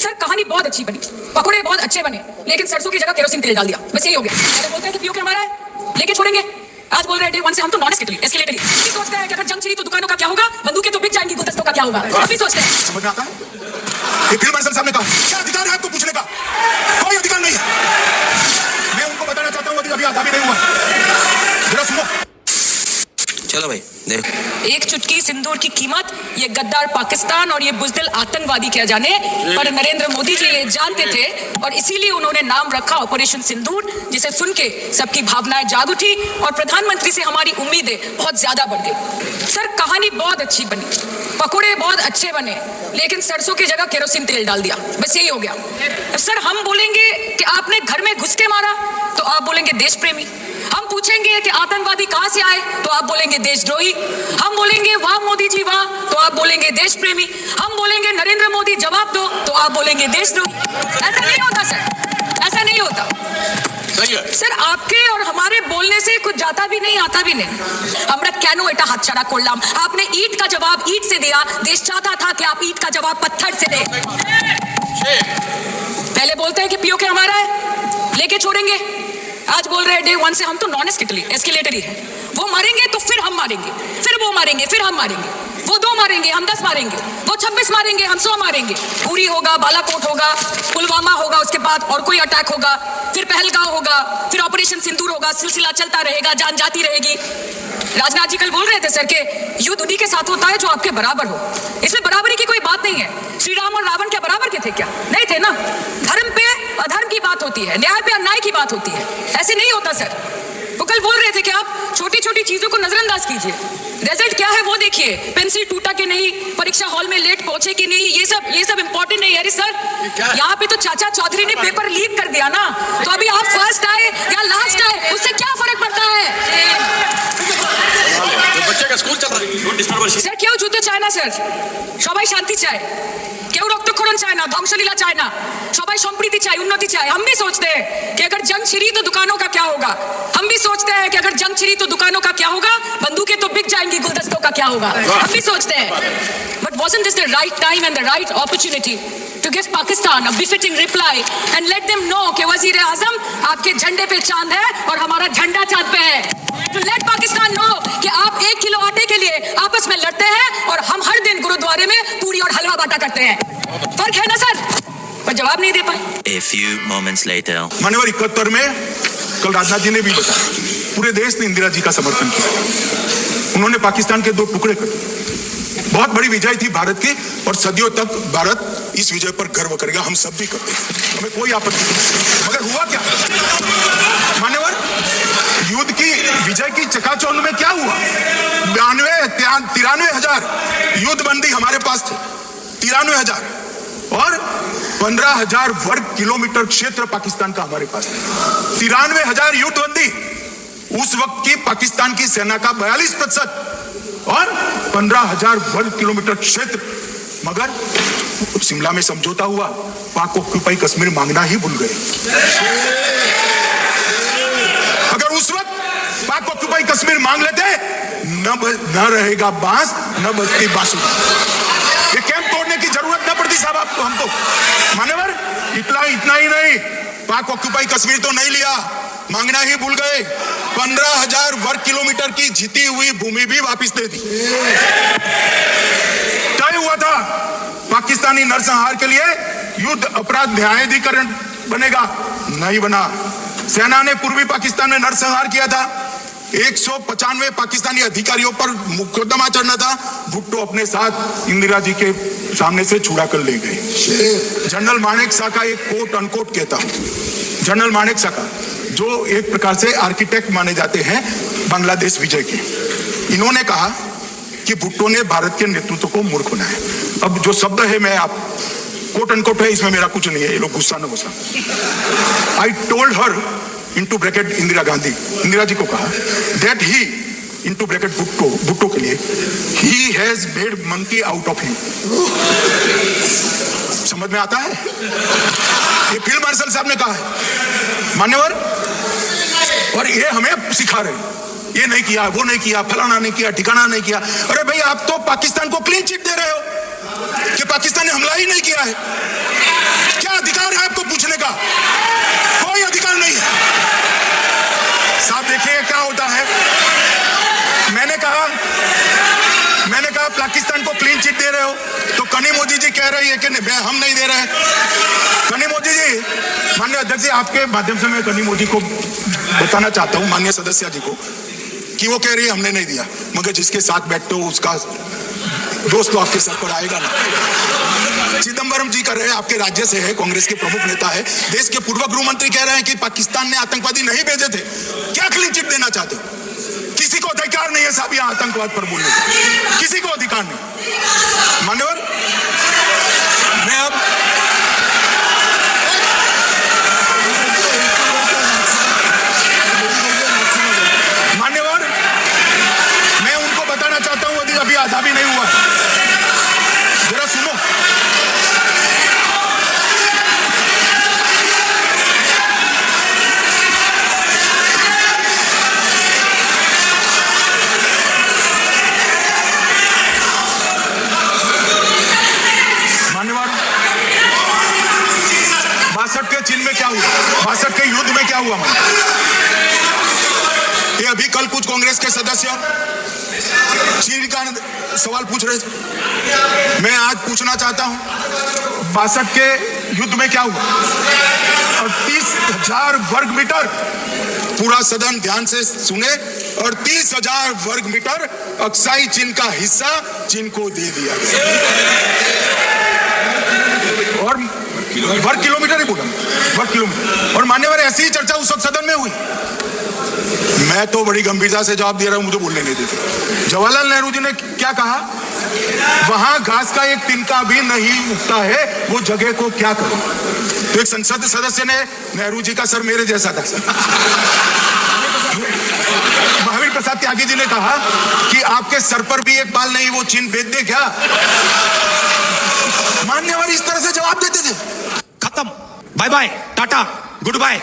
Sir कहानी बहुत अच्छी बनी, पकोड़े बहुत अच्छे बने, लेकिन सरसों की जगह केरोसिन तेल डाल दिया, बस यही हो गया। पहले बोलते हैं कि पीओके हमारा है, लेके छोड़ेंगे। आज बोल रहे हैं डे वन से हम तो नॉन एस्केलेटरी। सोचते हैं कि अगर जंग छिड़ी तो दुकानों का क्या होगा, बंदूकें तो बिक जाएंगी, गुलदस्तों का क्या होगा, अभी सोचते हैं। समझ में आता है? ये फील्ड मार्शल साहब ने कहा, क्या अधिकार है आपको पूछने का? कोई अधिकार नहीं है। मैं उनको बताना चाहता हूँ अभी आगामी नहीं हुआ, जरा सुनो। चलो भाई देख। एक चुटकी सिंदूर की कीमत ये गद्दार पाकिस्तान और ये बुजदिल आतंकवादी क्या जाने, पर नरेंद्र मोदी जी ये जानते थे और इसीलिए उन्होंने नाम रखा ऑपरेशन सिंदूर, जिसे सुन के सबकी भावनाएं जाग उठी और प्रधानमंत्री से हमारी उम्मीदें बहुत ज्यादा बढ़ गई। सर कहानी बहुत अच्छी बनी, पकोड़े बहुत अच्छे बने, लेकिन सरसों की जगह केरोसिन तेल डाल दिया, बस यही हो गया। सर हम बोलेंगे कि आपने घर में घुस के मारा, तो आप बोलेंगे देश प्रेमी। हम पूछेंगे कि आतंकवादी कहां से आए, तो आप बोलेंगे देशद्रोही। हम बोलेंगे वाह मोदी जी वाह, तो आप बोलेंगे देश प्रेमी। हम बोलेंगे नरेंद्र मोदी जवाब दो, तो आप बोलेंगे देशद्रोही। ऐसा नहीं होता सर, ऐसा नहीं होता सर। आपके और हमारे बोलने से कुछ जाता भी नहीं आता भी नहीं। हमरा क्यों एटा हाथ छड़ा कोल्लाम, आपने ईंट का जवाब ईंट से दिया, देश चाहता था कि आप ईंट का जवाब पत्थर से दे। पहले बोलते हैं कि पीओके हमारा है, लेके छोड़ेंगे। आज बोल रहे हैं डे वन से हम तो नॉन एस्केलेटरी है। वो मारेंगे तो फिर हम मारेंगे, फिर वो मारेंगे, फिर हम मारेंगे। वो 2 मारेंगे, हम 10 मारेंगे। वो 26 मारेंगे, हम 100 मारेंगे। उरी होगा, बालाकोट होगा, पुलवामा होगा, उसके बाद और कोई अटैक होगा, फिर पहलगांव होगा, फिर ऑपरेशन सिंदूर होगा, सिलसिला चलता रहेगा, जान जाती रहेगी। राजनाथ जी कल बोल रहे थे सर के युद्ध उन्हीं के साथ होता है जो आपके बराबर हो। इसमें बराबरी की कोई बात नहीं है। श्री राम और रावण क्या बराबर के थे क्या? नहीं थे ना। धर्म पे अधर्म की बात होती है, न्याय पे अन्याय की बात होती है, ऐसे नहीं होता सर। वो कल बोल रहे थे कि आप छोटी छोटी चीजों को नजरअंदाज कीजिए, रिजल्ट क्या है वो देखिए। पेंसिल टूटा कि नहीं, परीक्षा हॉल में लेट पहुंचे कि नहीं, ये सब इंपॉर्टेंट नहीं है। अरे सर यहाँ पे तो चाचा चौधरी ने पेपर लीक कर दिया ना, तो अभी आप फर्स्ट आए या लास्ट आए उससे क्या फर्क पड़ता है? बच्चे का स्कूल चल रहा है सर। क्यों যুদ্ধ চায় না স্যার, সবাই শান্তি চায়। কেউ রক্তক্ষরণ চায় না, ধ্বংসলীলা চায় ना, সবাই সম্প্रीति चाहे, उन्नति चाहे। हम भी सोचते हैं कि अगर जंग छिड़ी तो दुकानों का क्या होगा। हम भी सोचते हैं कि अगर जंग छिड़ी तो दुकानों का क्या होगा, बंदूकें तो बिक जाएंगी, गुलदस्तों का क्या होगा। हम भी सोचते हैं। But wasn't this the right time and the right opportunity to give Pakistan a befitting reply and let them know कि वजीर आजम आपके झंडे पे चांद है और हमारा झंडा चांद पे है। To let Pakistan know कि आप 1 किलो आटे के लिए आपस में लड़ते हैं और हम हर दिन गुरुद्वारे में पूरी और हलवा बांटा करते हैं। फर्क है ना सर? पर जवाब नहीं दे पाए। A few moments later. मान्यवर 71 में कल राजनाथ जी ने भी बताया, पूरे देश ने इंदिरा जी का समर्थन किया। उन्होंने पाकिस्तान के 2 टुकड़े कर दिए। बहुत बड़ी विजय थी भारत की और सदियों तक भारत इस विजय पर गर्व करेगा। हम सब भी करते हैं, हमें कोई आपत्ति नहीं। मगर हुआ क्या मान्यवर, युद्ध की विजय की चकाचौंध में क्या हुआ? 93 हजार युद्धबंदी हमारे पास थे, 93,000 और 15,000 वर्ग किलोमीटर क्षेत्र पाकिस्तान का हमारे पास था। 93,000 युद्धबंदी, उस वक्त की पाकिस्तान की सेना का 42% और 15,000 वर्ग किलोमीटर क्षेत्र। मगर शिमला में समझौता हुआ, पाक ऑक्यूपाई कश्मीर मांगना ही भूल गए। अगर उस वक्त पाक ऑक्यूपाई कश्मीर मांग लेते, न रहेगा बांस न बजती बांसुरी। ये कैंप तोड़ने की जरूरत न पड़ती साहब आपको, हमको। मान्यवर इतना ही नहीं, पाक ऑक्यूपाई कश्मीर तो नहीं लिया, मांगना ही भूल गए। 15,000 वर्ग किलोमीटर की जीती हुई भूमि भी वापस दे दी। तय हुआ था पाकिस्तानी नरसंहार के लिए युद्ध अपराध न्यायाधिकरण बनेगा, नहीं बना। सेना ने पूर्वी पाकिस्तान में नरसंहार किया था। 195 पाकिस्तानी अधिकारियों पर मुकदमा चढ़ना था। भुट्टो अपने साथ इंदिरा जी के सामने से छुड़ा कर ले गए। जनरल मानेक शॉ का एक कोट अनकोट कहता हूं, जनरल मानेक शॉ का, जो एक प्रकार से आर्किटेक्ट माने जाते हैं बांग्लादेश विजय के, इन्होंने कहा कि भुट्टो ने भारत के नेतृत्व को मूर्ख बनाया। अब जो शब्द है, मैं आप कोट अनकोट है, इसमें मेरा कुछ नहीं है, ये लोग गुस्सा न गुस्सा। I told her into bracket Indira Gandhi, Indira ji को कहा that he into bracket Bhutto के लिए he has made monkey out of him. समझ में आता है? ये फील्ड मार्शल साहब ने कहा है मान्यवर, और ये हमें सिखा रहे। ये नहीं किया, वो नहीं किया, फलाना नहीं किया, ठिकाना नहीं किया। अरे भाई आप तो पाकिस्तान को क्लीन चिट दे रहे हो कि पाकिस्तान ने हमला ही नहीं किया है। का कोई अधिकार नहीं है। साहब देखिए क्या होता है। मैंने कहा पाकिस्तान को क्लीन चिट दे रहे हो, तो कनी मोदी जी कह रही है कि हम नहीं दे रहे। कनी मोदी जी, माननीय अध्यक्ष जी, आपके माध्यम से मैं कनी मोदी को बताना चाहता हूं, माननीय सदस्य जी को, कि वो कह रही है हमने नहीं दिया, मगर जिसके साथ बैठते हो उसका दोस्त तो आपके सर पर आएगा ना। चिदंबरम जी कर रहे हैं, आपके राज्य से है, कांग्रेस के प्रमुख नेता है, देश के पूर्व गृह मंत्री कह रहे हैं कि पाकिस्तान ने आतंकवादी नहीं भेजे थे। क्या क्लीन चिट देना चाहते हो? किसी को अधिकार नहीं है साहब यहां आतंकवाद पर बोलने का, किसी को अधिकार नहीं। मान्यवर, मैं अब चाहता हूं, अभी आधा भी नहीं हुआ, जरा सुनो। मान्यवर, 62 के चिन्ह में क्या हुआ, 62 के युद्ध में क्या हुआ? ये अभी कल कुछ कांग्रेस के सदस्य चीन का सवाल पूछ रहे थे, मैं आज पूछना चाहता हूं 62 के युद्ध में क्या हुआ? 38,000 वर्ग मीटर, पूरा सदन ध्यान से सुने, 38,000 वर्ग मीटर अक्साई चीन का हिस्सा चीन को दे दिया और वर्ग किलोमीटर ही बोला, वर्ग किलोमीटर। और मान्यवर, ऐसी ही चर्चा उस वक्त सदन में हुई। मैं तो बड़ी गंभीरता से जवाब दे रहा हूं, मुझे बोलने नहीं देते। जवाहरलाल नेहरू जी ने क्या कहा? वहां घास का एक तिनका भी नहीं उगता है, वो जगह को क्या करो? तो एक संसद सदस्य ने, नेहरू जी का सर मेरे जैसा था, महावीर प्रसाद त्यागी जी ने कहा कि आपके सर पर भी एक बाल नहीं, वो चीन भेज दे क्या? मान्यवर इस तरह से जवाब देते थे। खत्म, bye bye, tata, good bye.